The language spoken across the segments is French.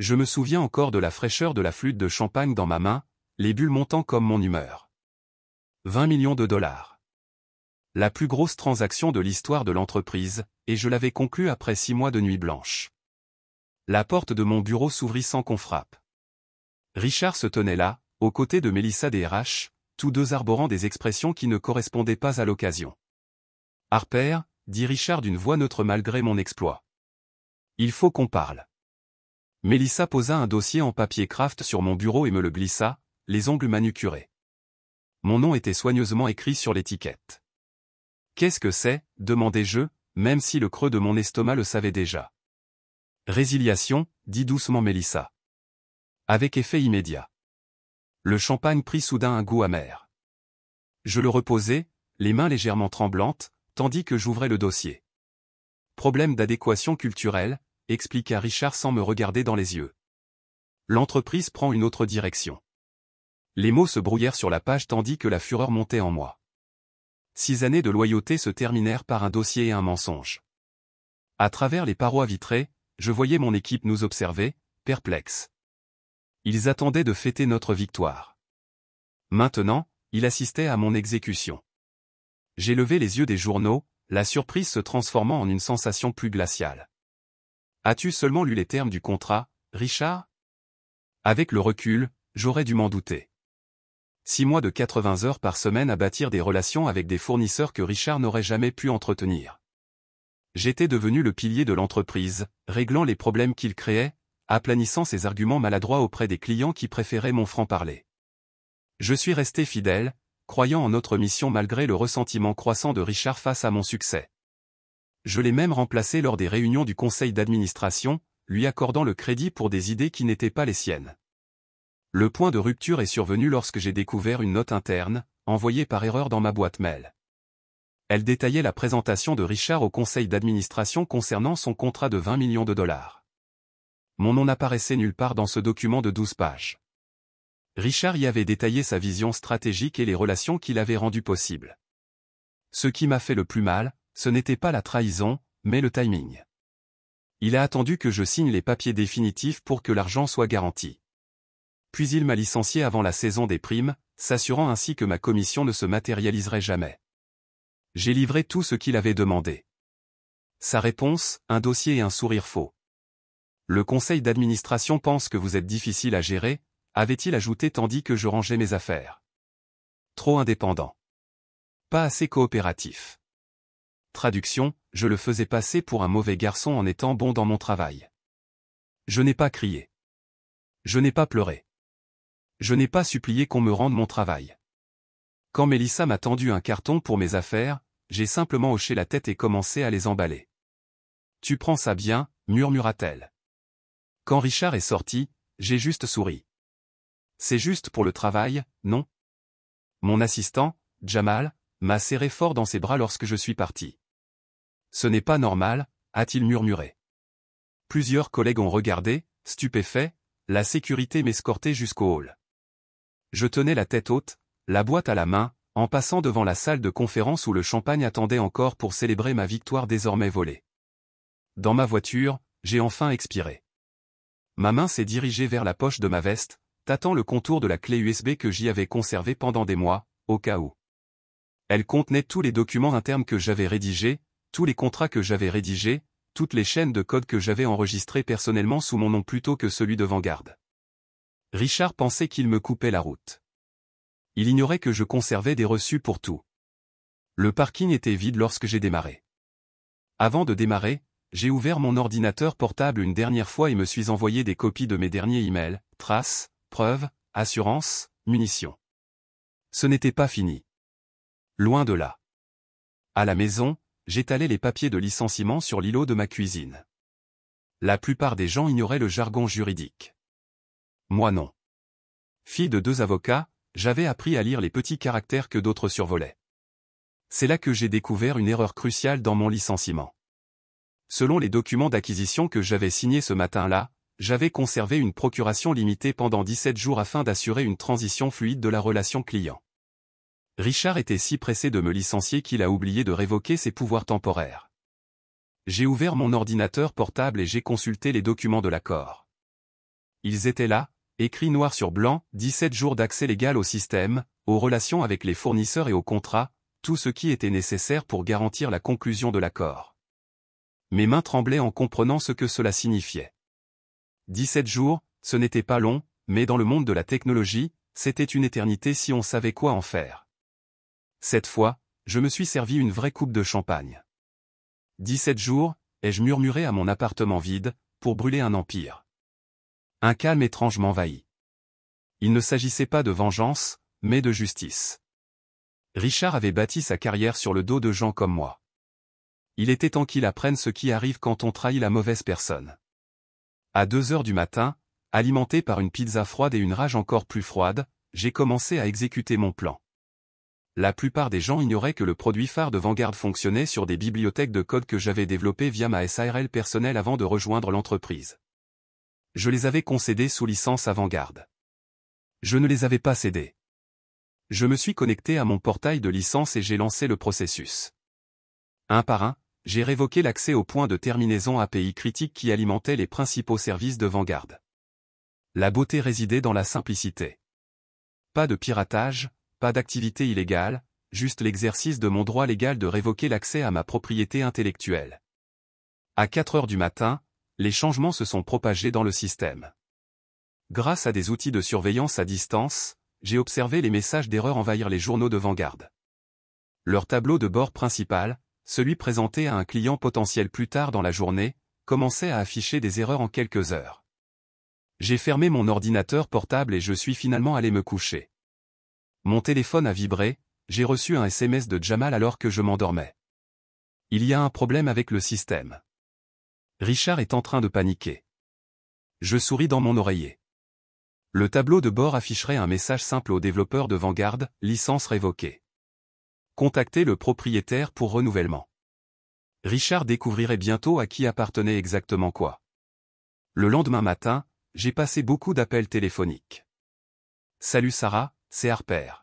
Je me souviens encore de la fraîcheur de la flûte de champagne dans ma main, les bulles montant comme mon humeur. 20 millions de dollars. La plus grosse transaction de l'histoire de l'entreprise, et je l'avais conclue après 6 mois de nuit blanche. La porte de mon bureau s'ouvrit sans qu'on frappe. Richard se tenait là, aux côtés de Mélissa des RH, tous deux arborant des expressions qui ne correspondaient pas à l'occasion. « Harper », dit Richard d'une voix neutre malgré mon exploit. « Il faut qu'on parle. » Mélissa posa un dossier en papier craft sur mon bureau et me le glissa, les ongles manucurés. Mon nom était soigneusement écrit sur l'étiquette. « Qu'est-ce que c'est » demandai-je, même si le creux de mon estomac le savait déjà. « Résiliation » dit doucement Mélissa. Avec effet immédiat. Le champagne prit soudain un goût amer. Je le reposai, les mains légèrement tremblantes, tandis que j'ouvrais le dossier. « Problème d'adéquation culturelle », expliqua Richard sans me regarder dans les yeux. L'entreprise prend une autre direction. Les mots se brouillèrent sur la page tandis que la fureur montait en moi. 6 années de loyauté se terminèrent par un dossier et un mensonge. À travers les parois vitrées, je voyais mon équipe nous observer, perplexes. Ils attendaient de fêter notre victoire. Maintenant, ils assistaient à mon exécution. J'ai levé les yeux des journaux, la surprise se transformant en une sensation plus glaciale. « As-tu seulement lu les termes du contrat, Richard ?» Avec le recul, j'aurais dû m'en douter. 6 mois de 80 heures par semaine à bâtir des relations avec des fournisseurs que Richard n'aurait jamais pu entretenir. J'étais devenu le pilier de l'entreprise, réglant les problèmes qu'il créait, aplanissant ses arguments maladroits auprès des clients qui préféraient mon franc-parler. Je suis resté fidèle, croyant en notre mission malgré le ressentiment croissant de Richard face à mon succès. Je l'ai même remplacé lors des réunions du conseil d'administration, lui accordant le crédit pour des idées qui n'étaient pas les siennes. Le point de rupture est survenu lorsque j'ai découvert une note interne, envoyée par erreur dans ma boîte mail. Elle détaillait la présentation de Richard au conseil d'administration concernant son contrat de 20 millions de dollars. Mon nom n'apparaissait nulle part dans ce document de 12 pages. Richard y avait détaillé sa vision stratégique et les relations qu'il avait rendues possibles. Ce qui m'a fait le plus mal, ce n'était pas la trahison, mais le timing. Il a attendu que je signe les papiers définitifs pour que l'argent soit garanti. Puis il m'a licencié avant la saison des primes, s'assurant ainsi que ma commission ne se matérialiserait jamais. J'ai livré tout ce qu'il avait demandé. Sa réponse, un dossier et un sourire faux. Le conseil d'administration pense que vous êtes difficile à gérer, avait-il ajouté tandis que je rangeais mes affaires. Trop indépendant. Pas assez coopératif. Traduction, je le faisais passer pour un mauvais garçon en étant bon dans mon travail. Je n'ai pas crié. Je n'ai pas pleuré. Je n'ai pas supplié qu'on me rende mon travail. Quand Mélissa m'a tendu un carton pour mes affaires, j'ai simplement hoché la tête et commencé à les emballer. « Tu prends ça bien » murmura-t-elle. Quand Richard est sorti, j'ai juste souri. « C'est juste pour le travail, non ?» Mon assistant, Jamal, m'a serré fort dans ses bras lorsque je suis parti. « Ce n'est pas normal » a-t-il murmuré. Plusieurs collègues ont regardé, stupéfaits, la sécurité m'escortait jusqu'au hall. Je tenais la tête haute, la boîte à la main, en passant devant la salle de conférence où le champagne attendait encore pour célébrer ma victoire désormais volée. Dans ma voiture, j'ai enfin expiré. Ma main s'est dirigée vers la poche de ma veste, tâtant le contour de la clé USB que j'y avais conservée pendant des mois, au cas où. Elle contenait tous les documents internes que j'avais rédigés, tous les contrats que j'avais rédigés, toutes les chaînes de code que j'avais enregistrées personnellement sous mon nom plutôt que celui de Vanguard. Richard pensait qu'il me coupait la route. Il ignorait que je conservais des reçus pour tout. Le parking était vide lorsque j'ai démarré. Avant de démarrer, j'ai ouvert mon ordinateur portable une dernière fois et me suis envoyé des copies de mes derniers emails, traces, preuves, assurances, munitions. Ce n'était pas fini. Loin de là. À la maison, j'étalais les papiers de licenciement sur l'îlot de ma cuisine. La plupart des gens ignoraient le jargon juridique. Moi non. Fille de 2 avocats, j'avais appris à lire les petits caractères que d'autres survolaient. C'est là que j'ai découvert une erreur cruciale dans mon licenciement. Selon les documents d'acquisition que j'avais signés ce matin-là, j'avais conservé une procuration limitée pendant 17 jours afin d'assurer une transition fluide de la relation client. Richard était si pressé de me licencier qu'il a oublié de révoquer ses pouvoirs temporaires. J'ai ouvert mon ordinateur portable et j'ai consulté les documents de l'accord. Ils étaient là, écrit noir sur blanc, 17 jours d'accès légal au système, aux relations avec les fournisseurs et aux contrats, tout ce qui était nécessaire pour garantir la conclusion de l'accord. Mes mains tremblaient en comprenant ce que cela signifiait. 17 jours, ce n'était pas long, mais dans le monde de la technologie, c'était une éternité si on savait quoi en faire. Cette fois, je me suis servi une vraie coupe de champagne. 17 jours, ai-je murmuré à mon appartement vide, pour brûler un empire. Un calme étrange m'envahit. Il ne s'agissait pas de vengeance, mais de justice. Richard avait bâti sa carrière sur le dos de gens comme moi. Il était temps qu'il apprenne ce qui arrive quand on trahit la mauvaise personne. À 2 heures du matin, alimenté par une pizza froide et une rage encore plus froide, j'ai commencé à exécuter mon plan. La plupart des gens ignoraient que le produit phare de Vanguard fonctionnait sur des bibliothèques de code que j'avais développées via ma SARL personnelle avant de rejoindre l'entreprise. Je les avais concédées sous licence à Vanguard. Je ne les avais pas cédées. Je me suis connecté à mon portail de licence et j'ai lancé le processus. Un par un, j'ai révoqué l'accès aux points de terminaison API critiques qui alimentaient les principaux services de Vanguard. La beauté résidait dans la simplicité. Pas de piratage, pas d'activité illégale, juste l'exercice de mon droit légal de révoquer l'accès à ma propriété intellectuelle. À 4 heures du matin, les changements se sont propagés dans le système. Grâce à des outils de surveillance à distance, j'ai observé les messages d'erreur envahir les journaux de Vanguard. Leur tableau de bord principal, celui présenté à un client potentiel plus tard dans la journée, commençait à afficher des erreurs en quelques heures. J'ai fermé mon ordinateur portable et je suis finalement allé me coucher. Mon téléphone a vibré, j'ai reçu un SMS de Jamal alors que je m'endormais. Il y a un problème avec le système. Richard est en train de paniquer. Je souris dans mon oreiller. Le tableau de bord afficherait un message simple aux développeurs de Vanguard, licence révoquée. Contactez le propriétaire pour renouvellement. Richard découvrirait bientôt à qui appartenait exactement quoi. Le lendemain matin, j'ai passé beaucoup d'appels téléphoniques. Salut Sarah, c'est Harper.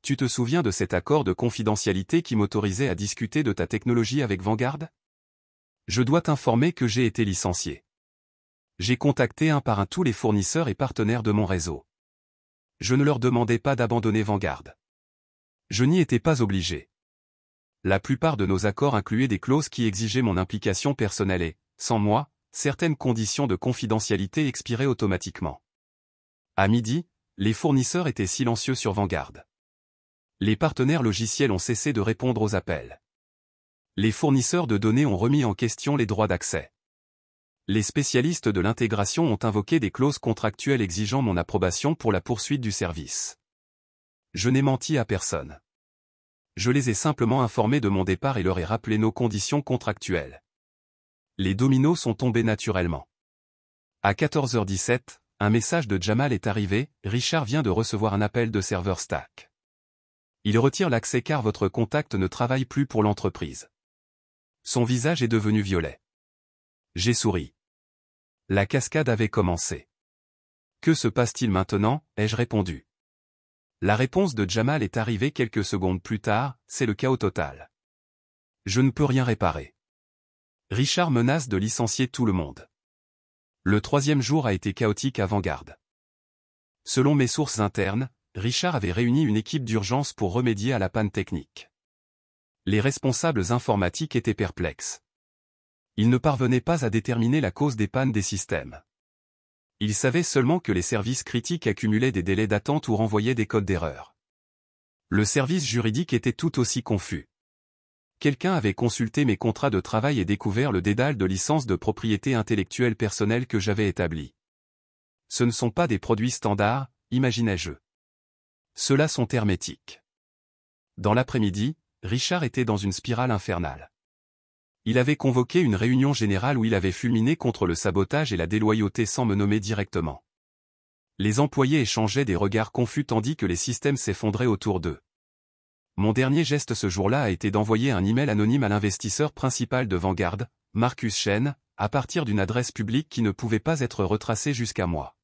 Tu te souviens de cet accord de confidentialité qui m'autorisait à discuter de ta technologie avec Vanguard? Je dois t'informer que j'ai été licencié. J'ai contacté un par un tous les fournisseurs et partenaires de mon réseau. Je ne leur demandais pas d'abandonner Vanguard. Je n'y étais pas obligé. La plupart de nos accords incluaient des clauses qui exigeaient mon implication personnelle et, sans moi, certaines conditions de confidentialité expiraient automatiquement. À midi, les fournisseurs étaient silencieux sur Vanguard. Les partenaires logiciels ont cessé de répondre aux appels. Les fournisseurs de données ont remis en question les droits d'accès. Les spécialistes de l'intégration ont invoqué des clauses contractuelles exigeant mon approbation pour la poursuite du service. Je n'ai menti à personne. Je les ai simplement informés de mon départ et leur ai rappelé nos conditions contractuelles. Les dominos sont tombés naturellement. À 14h17, un message de Jamal est arrivé, Richard vient de recevoir un appel de serveur Stack. Il retire l'accès car votre contact ne travaille plus pour l'entreprise. Son visage est devenu violet. J'ai souri. La cascade avait commencé. Que se passe-t-il maintenant, ai-je répondu. La réponse de Jamal est arrivée quelques secondes plus tard, c'est le chaos total. Je ne peux rien réparer. Richard menace de licencier tout le monde. Le 3e jour a été chaotique à Vanguard. Selon mes sources internes, Richard avait réuni une équipe d'urgence pour remédier à la panne technique. Les responsables informatiques étaient perplexes. Ils ne parvenaient pas à déterminer la cause des pannes des systèmes. Ils savaient seulement que les services critiques accumulaient des délais d'attente ou renvoyaient des codes d'erreur. Le service juridique était tout aussi confus. Quelqu'un avait consulté mes contrats de travail et découvert le dédale de licences de propriété intellectuelle personnelle que j'avais établi. Ce ne sont pas des produits standards, imaginais-je. Ceux-là sont hermétiques. Dans l'après-midi, Richard était dans une spirale infernale. Il avait convoqué une réunion générale où il avait fulminé contre le sabotage et la déloyauté sans me nommer directement. Les employés échangeaient des regards confus tandis que les systèmes s'effondraient autour d'eux. Mon dernier geste ce jour-là a été d'envoyer un email anonyme à l'investisseur principal de Vanguard, Marcus Chen, à partir d'une adresse publique qui ne pouvait pas être retracée jusqu'à moi.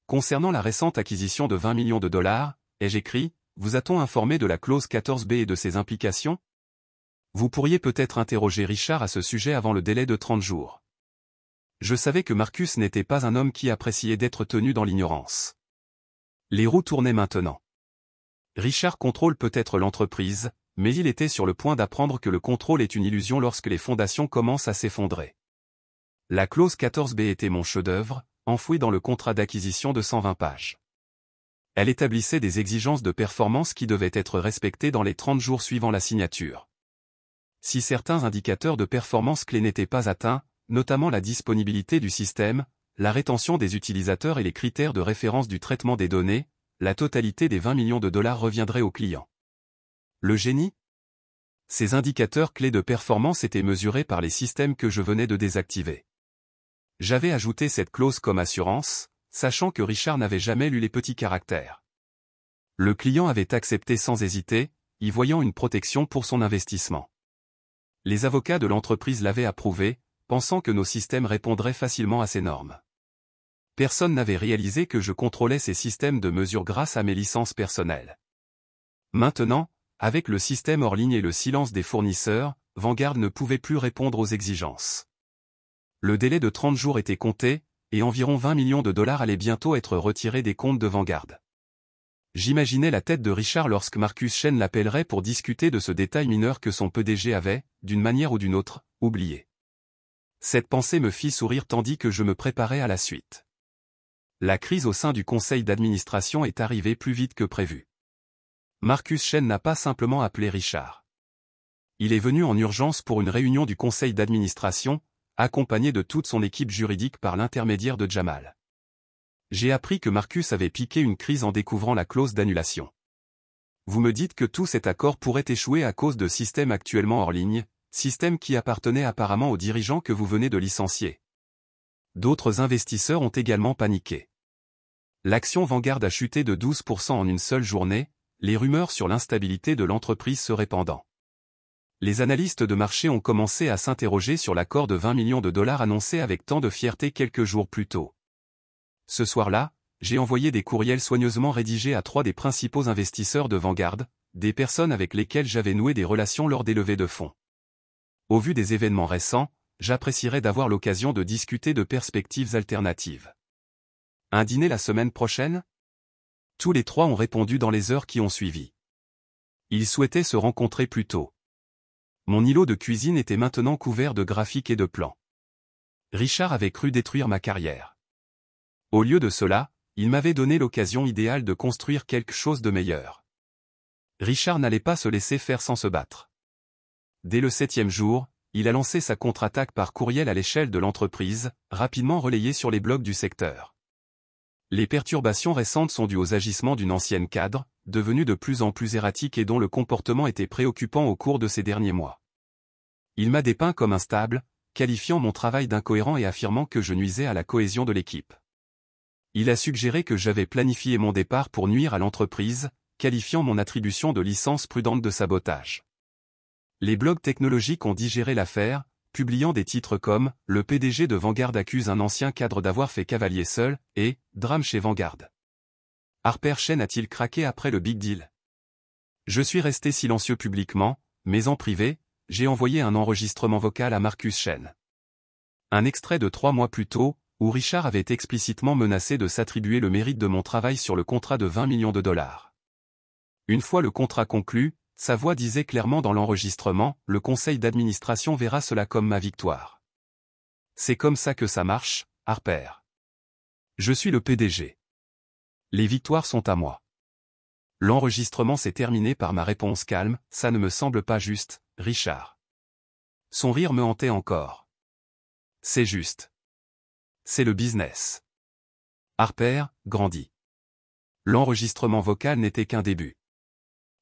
Concernant la récente acquisition de 20 millions de dollars, ai-je écrit, vous a-t-on informé de la clause 14B et de ses implications? Vous pourriez peut-être interroger Richard à ce sujet avant le délai de 30 jours. Je savais que Marcus n'était pas un homme qui appréciait d'être tenu dans l'ignorance. Les roues tournaient maintenant. Richard contrôle peut-être l'entreprise, mais il était sur le point d'apprendre que le contrôle est une illusion lorsque les fondations commencent à s'effondrer. La clause 14B était mon chef-d'œuvre, enfoui dans le contrat d'acquisition de 120 pages. Elle établissait des exigences de performance qui devaient être respectées dans les 30 jours suivant la signature. Si certains indicateurs de performance clés n'étaient pas atteints, notamment la disponibilité du système, la rétention des utilisateurs et les critères de référence du traitement des données, la totalité des 20 millions de dollars reviendrait au client. Le génie? Ces indicateurs clés de performance étaient mesurés par les systèmes que je venais de désactiver. J'avais ajouté cette clause comme assurance, sachant que Richard n'avait jamais lu les petits caractères. Le client avait accepté sans hésiter, y voyant une protection pour son investissement. Les avocats de l'entreprise l'avaient approuvé, pensant que nos systèmes répondraient facilement à ces normes. Personne n'avait réalisé que je contrôlais ces systèmes de mesure grâce à mes licences personnelles. Maintenant, avec le système hors ligne et le silence des fournisseurs, Vanguard ne pouvait plus répondre aux exigences. Le délai de 30 jours était compté, et environ 20 millions de dollars allaient bientôt être retirés des comptes de Vanguard. J'imaginais la tête de Richard lorsque Marcus Chen l'appellerait pour discuter de ce détail mineur que son PDG avait, d'une manière ou d'une autre, oublié. Cette pensée me fit sourire tandis que je me préparais à la suite. La crise au sein du conseil d'administration est arrivée plus vite que prévu. Marcus Chen n'a pas simplement appelé Richard. Il est venu en urgence pour une réunion du conseil d'administration, accompagné de toute son équipe juridique par l'intermédiaire de Jamal. J'ai appris que Marcus avait piqué une crise en découvrant la clause d'annulation. Vous me dites que tout cet accord pourrait échouer à cause de systèmes actuellement hors ligne, systèmes qui appartenaient apparemment aux dirigeants que vous venez de licencier. D'autres investisseurs ont également paniqué. L'action Vanguard a chuté de 12% en une seule journée, les rumeurs sur l'instabilité de l'entreprise se répandant. Les analystes de marché ont commencé à s'interroger sur l'accord de 20 millions de dollars annoncé avec tant de fierté quelques jours plus tôt. Ce soir-là, j'ai envoyé des courriels soigneusement rédigés à 3 des principaux investisseurs de Vanguard, des personnes avec lesquelles j'avais noué des relations lors des levées de fonds. Au vu des événements récents, j'apprécierais d'avoir l'occasion de discuter de perspectives alternatives. Un dîner la semaine prochaine? Tous les 3 ont répondu dans les heures qui ont suivi. Ils souhaitaient se rencontrer plus tôt. Mon îlot de cuisine était maintenant couvert de graphiques et de plans. Richard avait cru détruire ma carrière. Au lieu de cela, il m'avait donné l'occasion idéale de construire quelque chose de meilleur. Richard n'allait pas se laisser faire sans se battre. Dès le 7e jour, il a lancé sa contre-attaque par courriel à l'échelle de l'entreprise, rapidement relayée sur les blogs du secteur. Les perturbations récentes sont dues aux agissements d'une ancienne cadre, devenue de plus en plus erratique et dont le comportement était préoccupant au cours de ces derniers mois. Il m'a dépeint comme instable, qualifiant mon travail d'incohérent et affirmant que je nuisais à la cohésion de l'équipe. Il a suggéré que j'avais planifié mon départ pour nuire à l'entreprise, qualifiant mon attribution de licence prudente de sabotage. Les blogs technologiques ont digéré l'affaire, publiant des titres comme « Le PDG de Vanguard accuse un ancien cadre d'avoir fait cavalier seul » et « Drame chez Vanguard ». Harper Chen a-t-il craqué après le big deal? Je suis resté silencieux publiquement, mais en privé, j'ai envoyé un enregistrement vocal à Marcus Chen. Un extrait de 3 mois plus tôt, où Richard avait explicitement menacé de s'attribuer le mérite de mon travail sur le contrat de 20 millions de dollars. Une fois le contrat conclu, sa voix disait clairement dans l'enregistrement, le conseil d'administration verra cela comme ma victoire. C'est comme ça que ça marche, Harper. Je suis le PDG. Les victoires sont à moi. L'enregistrement s'est terminé par ma réponse calme, ça ne me semble pas juste, Richard. Son rire me hantait encore. C'est juste. C'est le business. Harper, grandit. L'enregistrement vocal n'était qu'un début.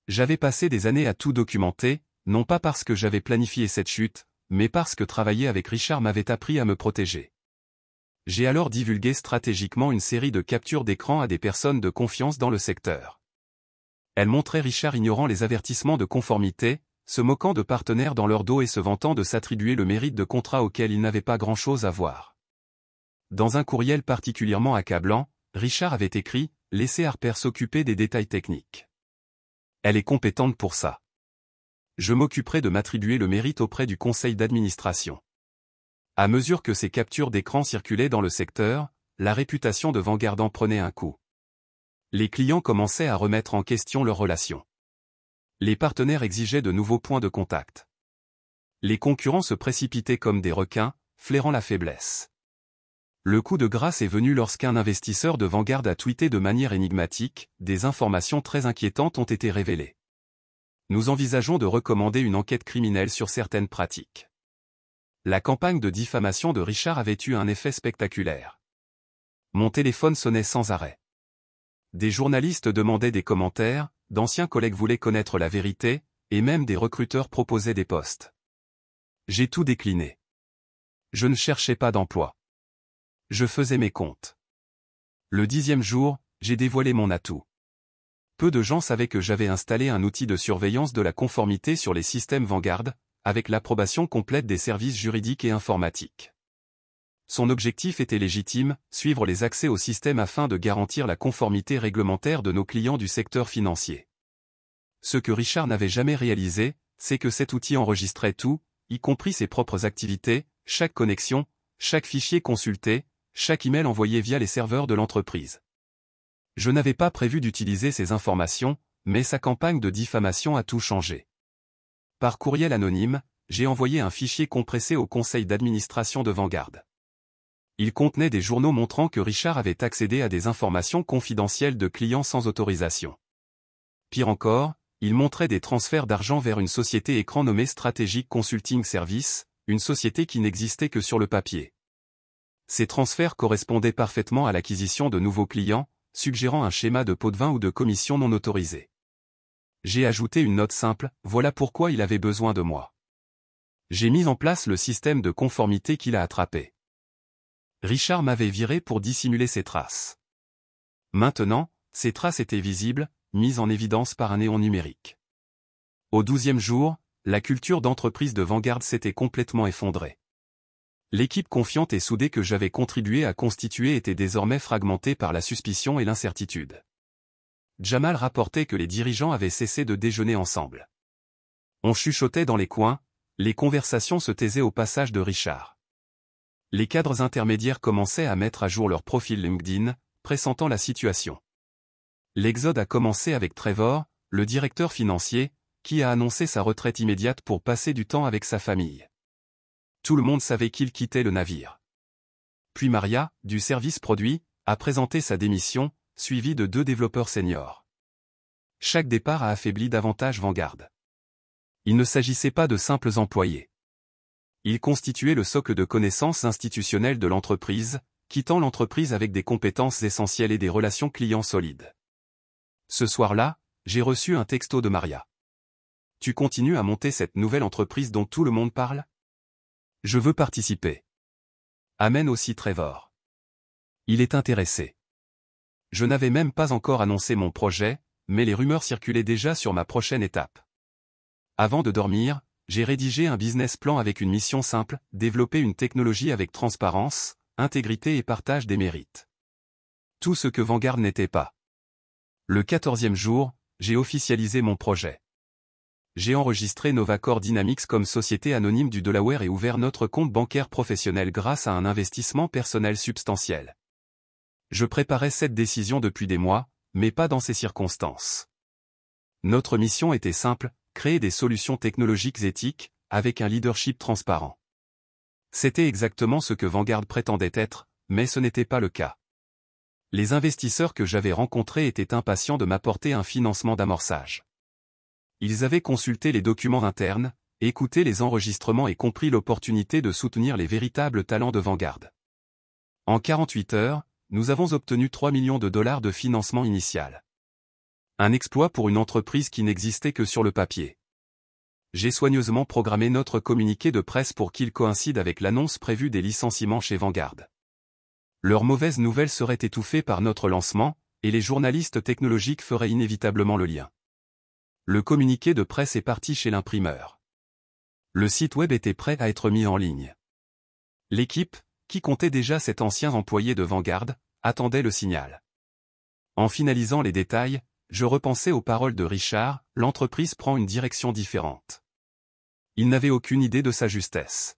J'avais passé des années à tout documenter, non pas parce que j'avais planifié cette chute, mais parce que travailler avec Richard m'avait appris à me protéger. J'ai alors divulgué stratégiquement une série de captures d'écran à des personnes de confiance dans le secteur. Elles montraient Richard ignorant les avertissements de conformité, se moquant de partenaires dans leur dos et se vantant de s'attribuer le mérite de contrats auxquels il n'avait pas grand-chose à voir. Dans un courriel particulièrement accablant, Richard avait écrit « Laissez Harper s'occuper des détails techniques. Elle est compétente pour ça. Je m'occuperai de m'attribuer le mérite auprès du conseil d'administration. » À mesure que ces captures d'écran circulaient dans le secteur, la réputation de Vanguard en prenait un coup. Les clients commençaient à remettre en question leurs relations. Les partenaires exigeaient de nouveaux points de contact. Les concurrents se précipitaient comme des requins, flairant la faiblesse. Le coup de grâce est venu lorsqu'un investisseur de Vanguard a tweeté de manière énigmatique, des informations très inquiétantes ont été révélées. Nous envisageons de recommander une enquête criminelle sur certaines pratiques. La campagne de diffamation de Richard avait eu un effet spectaculaire. Mon téléphone sonnait sans arrêt. Des journalistes demandaient des commentaires, d'anciens collègues voulaient connaître la vérité, et même des recruteurs proposaient des postes. J'ai tout décliné. Je ne cherchais pas d'emploi. Je faisais mes comptes. Le 10e jour, j'ai dévoilé mon atout. Peu de gens savaient que j'avais installé un outil de surveillance de la conformité sur les systèmes Vanguard, avec l'approbation complète des services juridiques et informatiques. Son objectif était légitime, suivre les accès au système afin de garantir la conformité réglementaire de nos clients du secteur financier. Ce que Richard n'avait jamais réalisé, c'est que cet outil enregistrait tout, y compris ses propres activités, chaque connexion, chaque fichier consulté, chaque email envoyé via les serveurs de l'entreprise. Je n'avais pas prévu d'utiliser ces informations, mais sa campagne de diffamation a tout changé. Par courriel anonyme, j'ai envoyé un fichier compressé au conseil d'administration de Vanguard. Il contenait des journaux montrant que Richard avait accédé à des informations confidentielles de clients sans autorisation. Pire encore, il montrait des transferts d'argent vers une société écran nommée Strategic Consulting Service, une société qui n'existait que sur le papier. Ces transferts correspondaient parfaitement à l'acquisition de nouveaux clients, suggérant un schéma de pot de vin ou de commission non autorisée. J'ai ajouté une note simple, voilà pourquoi il avait besoin de moi. J'ai mis en place le système de conformité qu'il a attrapé. Richard m'avait viré pour dissimuler ses traces. Maintenant, ces traces étaient visibles, mises en évidence par un néon numérique. Au 12e jour, la culture d'entreprise de Vanguard s'était complètement effondrée. L'équipe confiante et soudée que j'avais contribué à constituer était désormais fragmentée par la suspicion et l'incertitude. Jamal rapportait que les dirigeants avaient cessé de déjeuner ensemble. On chuchotait dans les coins, les conversations se taisaient au passage de Richard. Les cadres intermédiaires commençaient à mettre à jour leur profil LinkedIn, pressentant la situation. L'exode a commencé avec Trevor, le directeur financier, qui a annoncé sa retraite immédiate pour passer du temps avec sa famille. Tout le monde savait qu'il quittait le navire. Puis Maria, du service produit, a présenté sa démission, suivie de 2 développeurs seniors. Chaque départ a affaibli davantage Vanguard. Il ne s'agissait pas de simples employés. Ils constituaient le socle de connaissances institutionnelles de l'entreprise, quittant l'entreprise avec des compétences essentielles et des relations clients solides. Ce soir-là, j'ai reçu un texto de Maria. « Tu continues à monter cette nouvelle entreprise dont tout le monde parle ? Je veux participer. » Amène aussi Trevor. Il est intéressé. Je n'avais même pas encore annoncé mon projet, mais les rumeurs circulaient déjà sur ma prochaine étape. Avant de dormir, j'ai rédigé un business plan avec une mission simple, développer une technologie avec transparence, intégrité et partage des mérites. Tout ce que Vanguard n'était pas. Le 14e jour, j'ai officialisé mon projet. J'ai enregistré Novacore Dynamics comme société anonyme du Delaware et ouvert notre compte bancaire professionnel grâce à un investissement personnel substantiel. Je préparais cette décision depuis des mois, mais pas dans ces circonstances. Notre mission était simple, créer des solutions technologiques éthiques, avec un leadership transparent. C'était exactement ce que Vanguard prétendait être, mais ce n'était pas le cas. Les investisseurs que j'avais rencontrés étaient impatients de m'apporter un financement d'amorçage. Ils avaient consulté les documents internes, écouté les enregistrements et compris l'opportunité de soutenir les véritables talents de Vanguard. En 48 heures, nous avons obtenu 3 millions de dollars de financement initial. Un exploit pour une entreprise qui n'existait que sur le papier. J'ai soigneusement programmé notre communiqué de presse pour qu'il coïncide avec l'annonce prévue des licenciements chez Vanguard. Leurs mauvaises nouvelles seraient étouffées par notre lancement, et les journalistes technologiques feraient inévitablement le lien. Le communiqué de presse est parti chez l'imprimeur. Le site web était prêt à être mis en ligne. L'équipe, qui comptait déjà 7 anciens employés de Vanguard, attendait le signal. En finalisant les détails, je repensais aux paroles de Richard, l'entreprise prend une direction différente. Il n'avait aucune idée de sa justesse.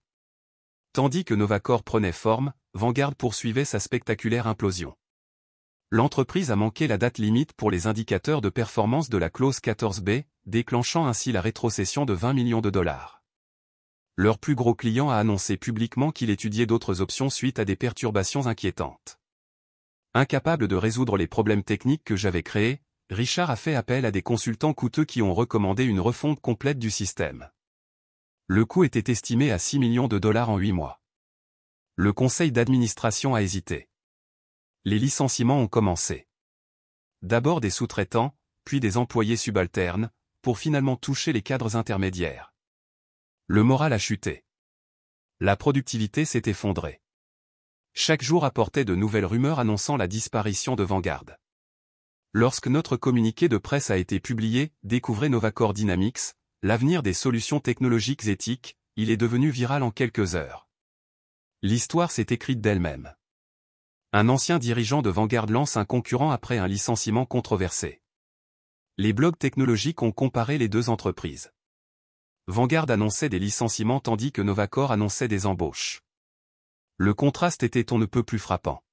Tandis que Novacor prenait forme, Vanguard poursuivait sa spectaculaire implosion. L'entreprise a manqué la date limite pour les indicateurs de performance de la clause 14B, déclenchant ainsi la rétrocession de 20 millions de dollars. Leur plus gros client a annoncé publiquement qu'il étudiait d'autres options suite à des perturbations inquiétantes. Incapable de résoudre les problèmes techniques que j'avais créés, Richard a fait appel à des consultants coûteux qui ont recommandé une refonte complète du système. Le coût était estimé à 6 millions de dollars en 8 mois. Le conseil d'administration a hésité. Les licenciements ont commencé. D'abord des sous-traitants, puis des employés subalternes, pour finalement toucher les cadres intermédiaires. Le moral a chuté. La productivité s'est effondrée. Chaque jour apportait de nouvelles rumeurs annonçant la disparition de Vanguard. Lorsque notre communiqué de presse a été publié, Découvrez Novacor Dynamics, l'avenir des solutions technologiques éthiques, il est devenu viral en quelques heures. L'histoire s'est écrite d'elle-même. Un ancien dirigeant de Vanguard lance un concurrent après un licenciement controversé. Les blogs technologiques ont comparé les deux entreprises. Vanguard annonçait des licenciements tandis que Novacor annonçait des embauches. Le contraste était on ne peut plus frappant.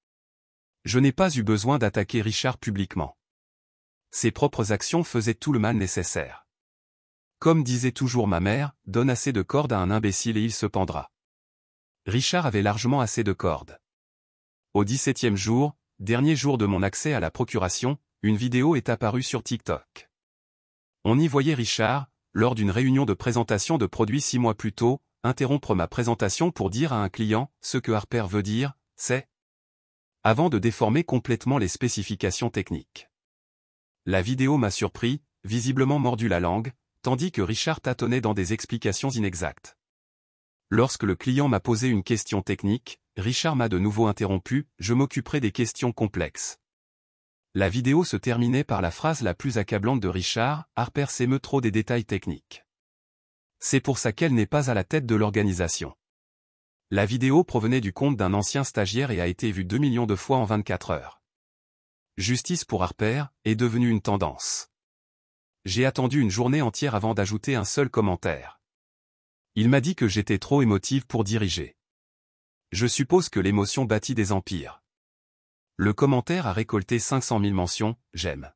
Je n'ai pas eu besoin d'attaquer Richard publiquement. Ses propres actions faisaient tout le mal nécessaire. Comme disait toujours ma mère, donne assez de cordes à un imbécile et il se pendra. Richard avait largement assez de cordes. Au 17e jour, dernier jour de mon accès à la procuration, une vidéo est apparue sur TikTok. On y voyait Richard, lors d'une réunion de présentation de produits 6 mois plus tôt, interrompre ma présentation pour dire à un client, ce que Harper veut dire, c'est... avant de déformer complètement les spécifications techniques. La vidéo m'a surpris, visiblement mordu la langue, tandis que Richard tâtonnait dans des explications inexactes. Lorsque le client m'a posé une question technique, Richard m'a de nouveau interrompu, je m'occuperai des questions complexes. La vidéo se terminait par la phrase la plus accablante de Richard, Harper s'émeut trop des détails techniques. C'est pour ça qu'elle n'est pas à la tête de l'organisation. La vidéo provenait du compte d'un ancien stagiaire et a été vue 2 millions de fois en 24 heures. Justice pour Harper est devenue une tendance. J'ai attendu une journée entière avant d'ajouter un seul commentaire. Il m'a dit que j'étais trop émotive pour diriger. Je suppose que l'émotion bâtit des empires. Le commentaire a récolté 500 000 mentions, j'aime.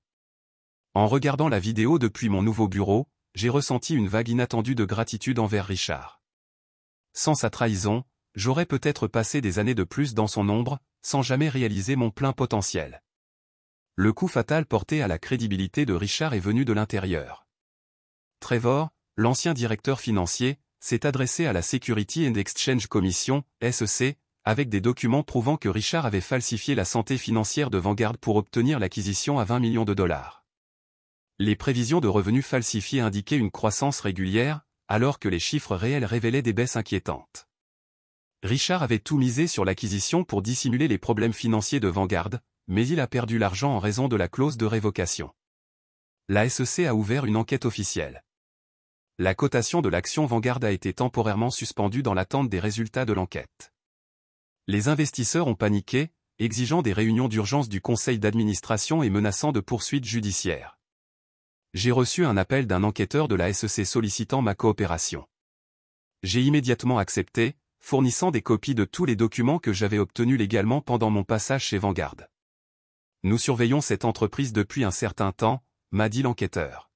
En regardant la vidéo depuis mon nouveau bureau, j'ai ressenti une vague inattendue de gratitude envers Richard. Sans sa trahison, j'aurais peut-être passé des années de plus dans son ombre, sans jamais réaliser mon plein potentiel. Le coup fatal porté à la crédibilité de Richard est venu de l'intérieur. Trevor, l'ancien directeur financier, s'est adressé à la Security and Exchange Commission, SEC, avec des documents prouvant que Richard avait falsifié la santé financière de Vanguard pour obtenir l'acquisition à 20 millions de dollars. Les prévisions de revenus falsifiés indiquaient une croissance régulière, alors que les chiffres réels révélaient des baisses inquiétantes. Richard avait tout misé sur l'acquisition pour dissimuler les problèmes financiers de Vanguard, mais il a perdu l'argent en raison de la clause de révocation. La SEC a ouvert une enquête officielle. La cotation de l'action Vanguard a été temporairement suspendue dans l'attente des résultats de l'enquête. Les investisseurs ont paniqué, exigeant des réunions d'urgence du conseil d'administration et menaçant de poursuites judiciaires. J'ai reçu un appel d'un enquêteur de la SEC sollicitant ma coopération. J'ai immédiatement accepté, fournissant des copies de tous les documents que j'avais obtenus légalement pendant mon passage chez Vanguard. Nous surveillons cette entreprise depuis un certain temps, m'a dit l'enquêteur.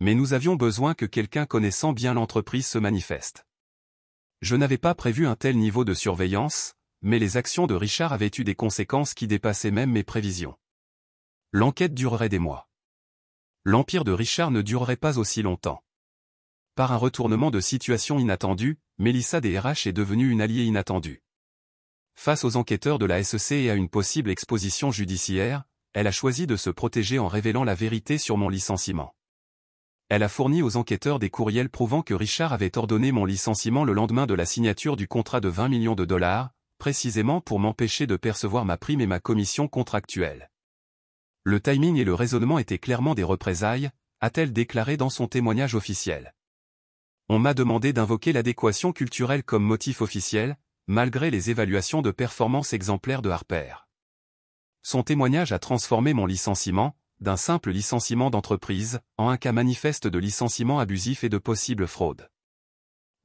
Mais nous avions besoin que quelqu'un connaissant bien l'entreprise se manifeste. Je n'avais pas prévu un tel niveau de surveillance, mais les actions de Richard avaient eu des conséquences qui dépassaient même mes prévisions. L'enquête durerait des mois. L'empire de Richard ne durerait pas aussi longtemps. Par un retournement de situation inattendu, Mélissa des RH est devenue une alliée inattendue. Face aux enquêteurs de la SEC et à une possible exposition judiciaire, elle a choisi de se protéger en révélant la vérité sur mon licenciement. Elle a fourni aux enquêteurs des courriels prouvant que Richard avait ordonné mon licenciement le lendemain de la signature du contrat de 20 millions de dollars, précisément pour m'empêcher de percevoir ma prime et ma commission contractuelle. Le timing et le raisonnement étaient clairement des représailles, a-t-elle déclaré dans son témoignage officiel. On m'a demandé d'invoquer l'adéquation culturelle comme motif officiel, malgré les évaluations de performance exemplaires de Harper. Son témoignage a transformé mon licenciement, d'un simple licenciement d'entreprise, en un cas manifeste de licenciement abusif et de possible fraude.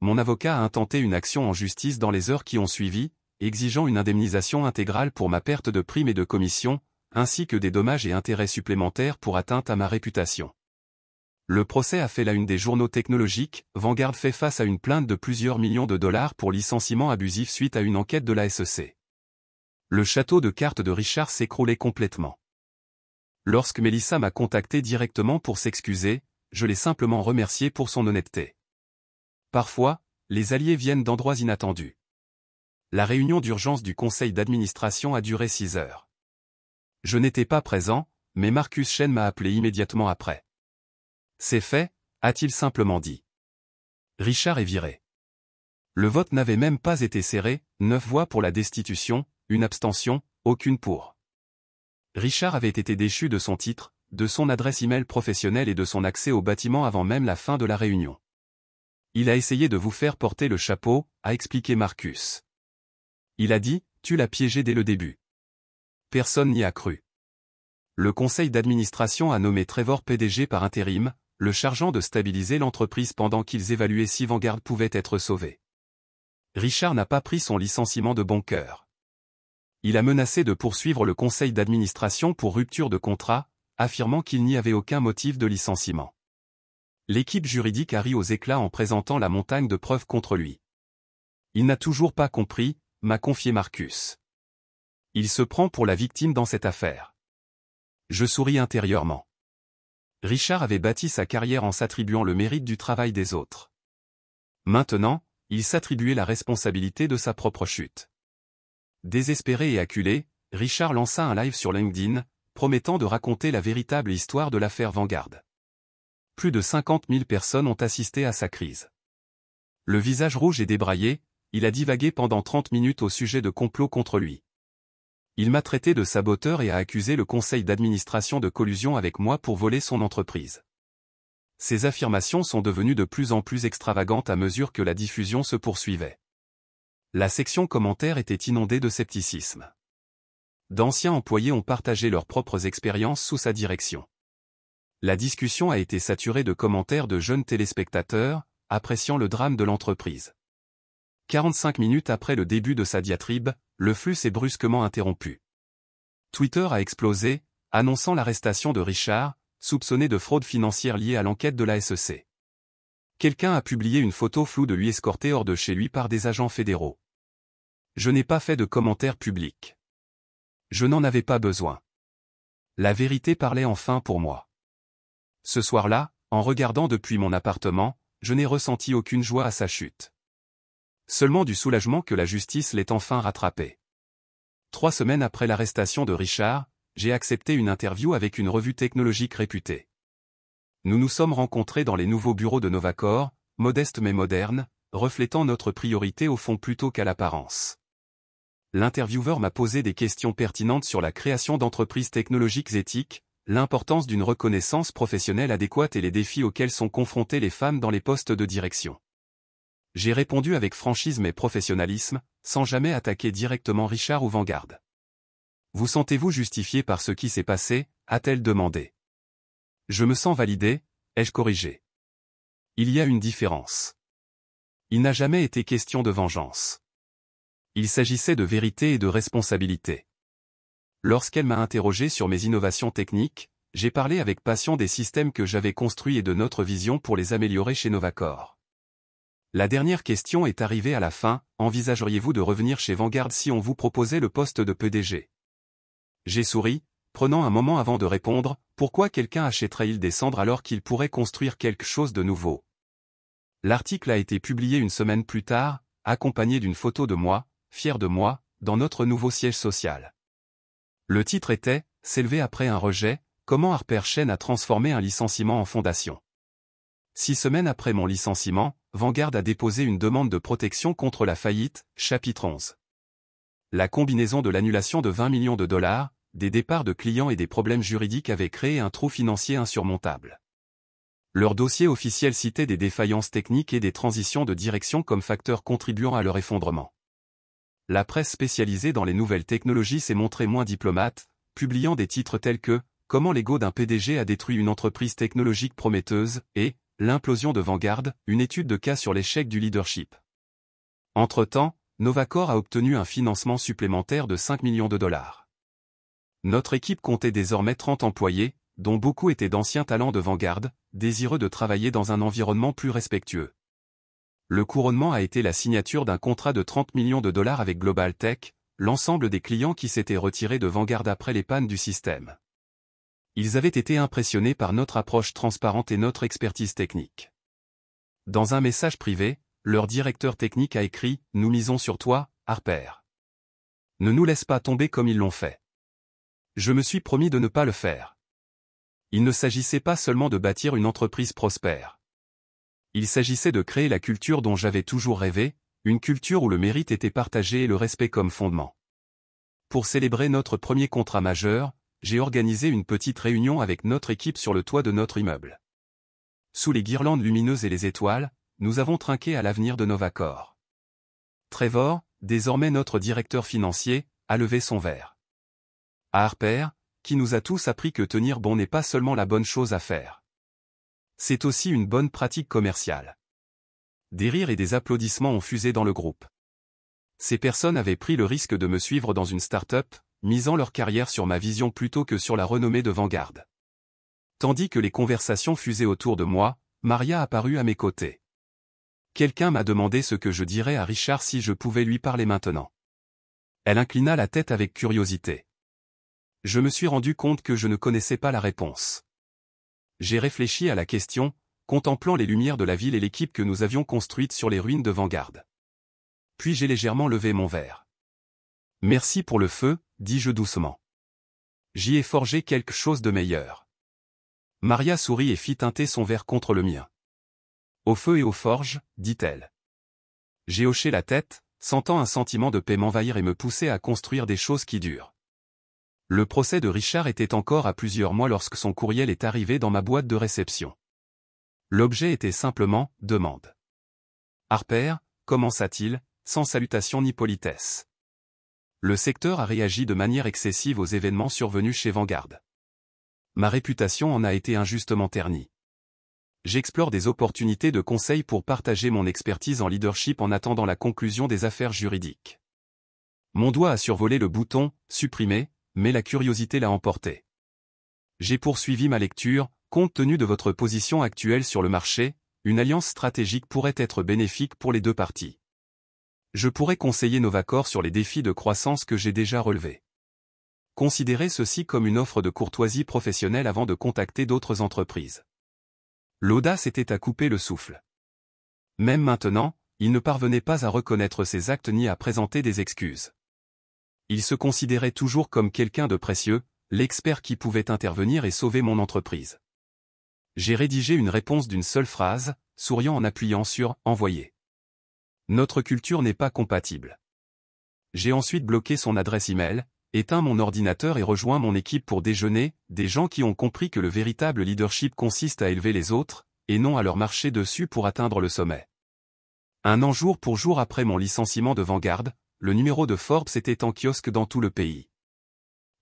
mon avocat a intenté une action en justice dans les heures qui ont suivi, exigeant une indemnisation intégrale pour ma perte de primes et de commissions, ainsi que des dommages et intérêts supplémentaires pour atteinte à ma réputation. Le procès a fait la une des journaux technologiques. Vanguard fait face à une plainte de plusieurs millions de dollars pour licenciement abusif suite à une enquête de la SEC. Le château de cartes de Richard s'écroulait complètement. Lorsque Mélissa m'a contacté directement pour s'excuser, je l'ai simplement remercié pour son honnêteté. Parfois, les alliés viennent d'endroits inattendus. La réunion d'urgence du conseil d'administration a duré 6 heures. Je n'étais pas présent, mais Marcus Chen m'a appelé immédiatement après. C'est fait, a-t-il simplement dit. Richard est viré. Le vote n'avait même pas été serré, 9 voix pour la destitution, une abstention, aucune pour. Richard avait été déchu de son titre, de son adresse e-mail professionnelle et de son accès au bâtiment avant même la fin de la réunion. Il a essayé de vous faire porter le chapeau, a expliqué Marcus. Il a dit, tu l'as piégé dès le début. Personne n'y a cru. Le conseil d'administration a nommé Trevor PDG par intérim, le chargeant de stabiliser l'entreprise pendant qu'ils évaluaient si Vanguard pouvait être sauvé. Richard n'a pas pris son licenciement de bon cœur. Il a menacé de poursuivre le conseil d'administration pour rupture de contrat, affirmant qu'il n'y avait aucun motif de licenciement. L'équipe juridique a ri aux éclats en présentant la montagne de preuves contre lui. Il n'a toujours pas compris, m'a confié Marcus. Il se prend pour la victime dans cette affaire. Je souris intérieurement. Richard avait bâti sa carrière en s'attribuant le mérite du travail des autres. Maintenant, il s'attribuait la responsabilité de sa propre chute. Désespéré et acculé, Richard lança un live sur LinkedIn, promettant de raconter la véritable histoire de l'affaire Vanguard. Plus de 50 000 personnes ont assisté à sa crise. Le visage rouge et débraillé, il a divagué pendant 30 minutes au sujet de complots contre lui. Il m'a traité de saboteur et a accusé le conseil d'administration de collusion avec moi pour voler son entreprise. Ces affirmations sont devenues de plus en plus extravagantes à mesure que la diffusion se poursuivait. La section commentaires était inondée de scepticisme. D'anciens employés ont partagé leurs propres expériences sous sa direction. La discussion a été saturée de commentaires de jeunes téléspectateurs, appréciant le drame de l'entreprise. 45 minutes après le début de sa diatribe, le flux s'est brusquement interrompu. Twitter a explosé, annonçant l'arrestation de Richard, soupçonné de fraude financière liée à l'enquête de la SEC. Quelqu'un a publié une photo floue de lui escorté hors de chez lui par des agents fédéraux. Je n'ai pas fait de commentaires publics. Je n'en avais pas besoin. La vérité parlait enfin pour moi. Ce soir-là, en regardant depuis mon appartement, je n'ai ressenti aucune joie à sa chute. Seulement du soulagement que la justice l'ait enfin rattrapé. 3 semaines après l'arrestation de Richard, j'ai accepté une interview avec une revue technologique réputée. Nous nous sommes rencontrés dans les nouveaux bureaux de Novacor, modestes mais modernes, reflétant notre priorité au fond plutôt qu'à l'apparence. L'intervieweur m'a posé des questions pertinentes sur la création d'entreprises technologiques éthiques, l'importance d'une reconnaissance professionnelle adéquate et les défis auxquels sont confrontées les femmes dans les postes de direction. J'ai répondu avec franchise mais professionnalisme, sans jamais attaquer directement Richard ou Vanguard. Vous sentez-vous justifié par ce qui s'est passé, a-t-elle demandé. Je me sens validé, ai-je corrigé. Il y a une différence. Il n'a jamais été question de vengeance. Il s'agissait de vérité et de responsabilité. Lorsqu'elle m'a interrogé sur mes innovations techniques, j'ai parlé avec passion des systèmes que j'avais construits et de notre vision pour les améliorer chez Novacor. La dernière question est arrivée à la fin, envisageriez-vous de revenir chez Vanguard si on vous proposait le poste de PDG? J'ai souri, prenant un moment avant de répondre, pourquoi quelqu'un achèterait-il des cendres alors qu'il pourrait construire quelque chose de nouveau? L'article a été publié une semaine plus tard, accompagné d'une photo de moi, fier de moi, dans notre nouveau siège social. Le titre était « S'élever après un rejet, comment Harper Chen a transformé un licenciement en fondation ». 6 semaines après mon licenciement, Vanguard a déposé une demande de protection contre la faillite, chapitre 11. La combinaison de l'annulation de 20 millions de dollars, des départs de clients et des problèmes juridiques avait créé un trou financier insurmontable. Leur dossier officiel citait des défaillances techniques et des transitions de direction comme facteurs contribuant à leur effondrement. La presse spécialisée dans les nouvelles technologies s'est montrée moins diplomate, publiant des titres tels que « Comment l'ego d'un PDG a détruit une entreprise technologique prometteuse » et l'implosion de Vanguard, une étude de cas sur l'échec du leadership. Entre-temps, Novacor a obtenu un financement supplémentaire de 5 millions de dollars. Notre équipe comptait désormais 30 employés, dont beaucoup étaient d'anciens talents de Vanguard, désireux de travailler dans un environnement plus respectueux. Le couronnement a été la signature d'un contrat de 30 millions de dollars avec Global Tech, l'ensemble des clients qui s'étaient retirés de Vanguard après les pannes du système. Ils avaient été impressionnés par notre approche transparente et notre expertise technique. Dans un message privé, leur directeur technique a écrit « Nous misons sur toi, Harper. Ne nous laisse pas tomber comme ils l'ont fait. » Je me suis promis de ne pas le faire. Il ne s'agissait pas seulement de bâtir une entreprise prospère. Il s'agissait de créer la culture dont j'avais toujours rêvé, une culture où le mérite était partagé et le respect comme fondement. Pour célébrer notre premier contrat majeur, j'ai organisé une petite réunion avec notre équipe sur le toit de notre immeuble. Sous les guirlandes lumineuses et les étoiles, nous avons trinqué à l'avenir de Novacor. Trevor, désormais notre directeur financier, a levé son verre. À Harper, qui nous a tous appris que tenir bon n'est pas seulement la bonne chose à faire. C'est aussi une bonne pratique commerciale. Des rires et des applaudissements ont fusé dans le groupe. Ces personnes avaient pris le risque de me suivre dans une start-up, misant leur carrière sur ma vision plutôt que sur la renommée de Vanguard. Tandis que les conversations fusaient autour de moi, Maria apparut à mes côtés. Quelqu'un m'a demandé ce que je dirais à Richard si je pouvais lui parler maintenant. Elle inclina la tête avec curiosité. Je me suis rendu compte que je ne connaissais pas la réponse. J'ai réfléchi à la question, contemplant les lumières de la ville et l'équipe que nous avions construite sur les ruines de Vanguard. Puis j'ai légèrement levé mon verre. Merci pour le feu, dis-je doucement. J'y ai forgé quelque chose de meilleur. Maria sourit et fit teinter son verre contre le mien. Au feu et aux forges, dit-elle. J'ai hoché la tête, sentant un sentiment de paix m'envahir et me pousser à construire des choses qui durent. Le procès de Richard était encore à plusieurs mois lorsque son courriel est arrivé dans ma boîte de réception. L'objet était simplement « Demande ». Harper, commença-t-il, sans salutation ni politesse. Le secteur a réagi de manière excessive aux événements survenus chez Vanguard. Ma réputation en a été injustement ternie. J'explore des opportunités de conseil pour partager mon expertise en leadership en attendant la conclusion des affaires juridiques. Mon doigt a survolé le bouton « Supprimer », mais la curiosité l'a emporté. J'ai poursuivi ma lecture, compte tenu de votre position actuelle sur le marché, une alliance stratégique pourrait être bénéfique pour les deux parties. Je pourrais conseiller Novacor sur les défis de croissance que j'ai déjà relevés. Considérez ceci comme une offre de courtoisie professionnelle avant de contacter d'autres entreprises. L'audace était à couper le souffle. Même maintenant, il ne parvenait pas à reconnaître ses actes ni à présenter des excuses. Il se considérait toujours comme quelqu'un de précieux, l'expert qui pouvait intervenir et sauver mon entreprise. J'ai rédigé une réponse d'une seule phrase, souriant en appuyant sur « Envoyer ». Notre culture n'est pas compatible. J'ai ensuite bloqué son adresse email, éteint mon ordinateur et rejoint mon équipe pour déjeuner, des gens qui ont compris que le véritable leadership consiste à élever les autres, et non à leur marcher dessus pour atteindre le sommet. Un an jour pour jour après mon licenciement de Vanguard, le numéro de Forbes était en kiosque dans tout le pays.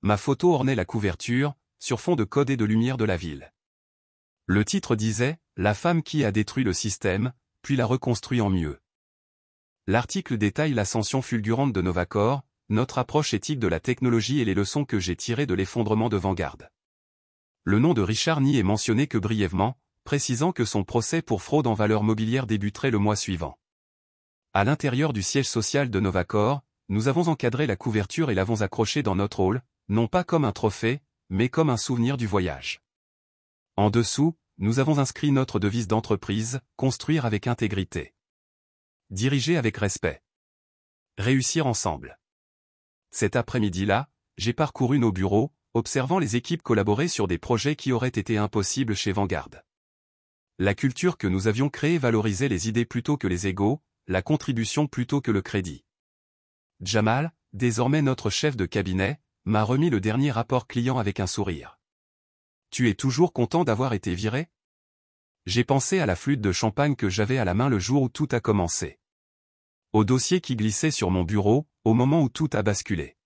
Ma photo ornait la couverture, sur fond de code et de lumière de la ville. Le titre disait « La femme qui a détruit le système, puis l'a reconstruit en mieux ». L'article détaille l'ascension fulgurante de Novacor, notre approche éthique de la technologie et les leçons que j'ai tirées de l'effondrement de Vanguard. Le nom de Richard n'y est mentionné que brièvement, précisant que son procès pour fraude en valeurs mobilières débuterait le mois suivant. À l'intérieur du siège social de Novacor, nous avons encadré la couverture et l'avons accrochée dans notre hall, non pas comme un trophée, mais comme un souvenir du voyage. En dessous, nous avons inscrit notre devise d'entreprise, construire avec intégrité. Diriger avec respect. Réussir ensemble. Cet après-midi-là, j'ai parcouru nos bureaux, observant les équipes collaborer sur des projets qui auraient été impossibles chez Vanguard. La culture que nous avions créée valorisait les idées plutôt que les égos, la contribution plutôt que le crédit. Jamal, désormais notre chef de cabinet, m'a remis le dernier rapport client avec un sourire. Tu es toujours content d'avoir été viré? J'ai pensé à la flûte de champagne que j'avais à la main le jour où tout a commencé. Au dossier qui glissait sur mon bureau, au moment où tout a basculé.